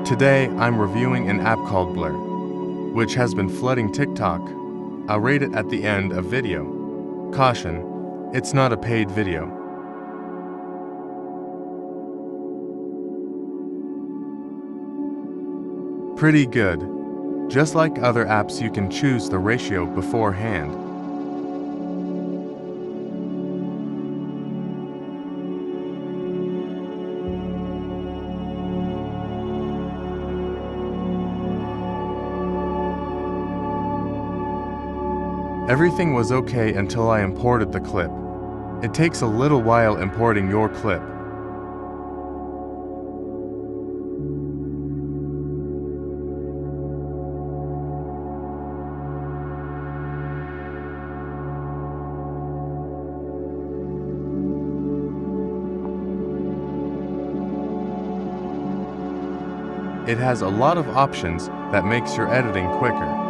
Today, I'm reviewing an app called Blurrr, which has been flooding TikTok. I'll rate it at the end of video. Caution, it's not a paid video. Pretty good. Just like other apps, you can choose the ratio beforehand. Everything was okay until I imported the clip. It takes a little while importing your clip. It has a lot of options that makes your editing quicker.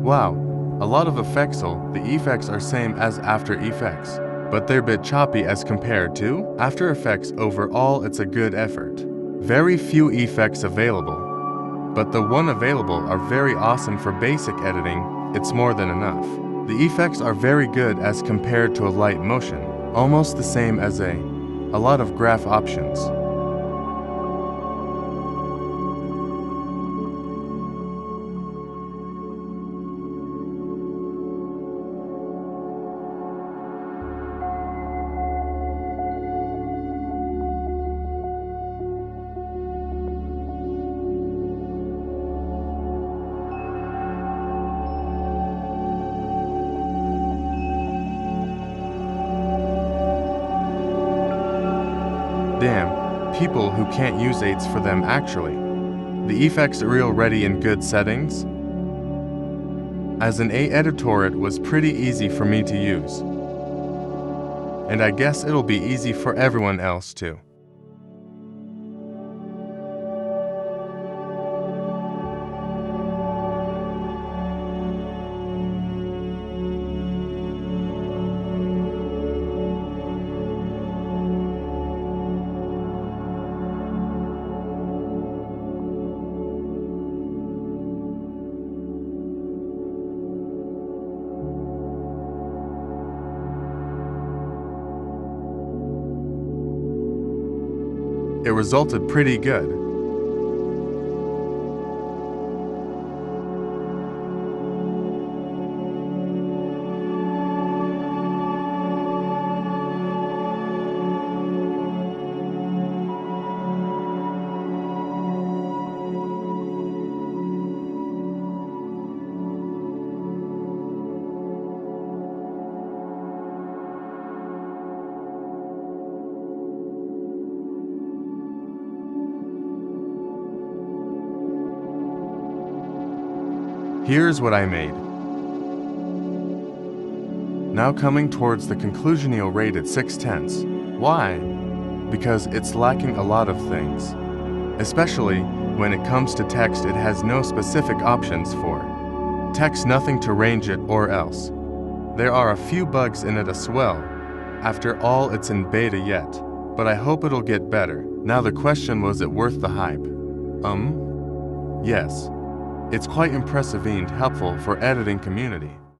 Wow, a lot of effects. The effects are same as After Effects, but they're a bit choppy as compared to After Effects. Overall, it's a good effort. Very few effects available, but the one available are very awesome for basic editing. It's more than enough. The effects are very good as compared to a light motion, almost the same as a lot of graph options. Damn, people who can't use aids for them actually. The effects are already in good settings. As an editor, it was pretty easy for me to use. And I guess it'll be easy for everyone else too. It resulted pretty good. Here's what I made. Now coming towards the conclusion, you'll rate it 6/10. Why? Because it's lacking a lot of things. Especially when it comes to text, it has no specific options for text, nothing to range it or else. There are a few bugs in it as well. After all, it's in beta yet, but I hope it'll get better. Now the question, was it worth the hype? Yes. It's quite impressive and helpful for editing community.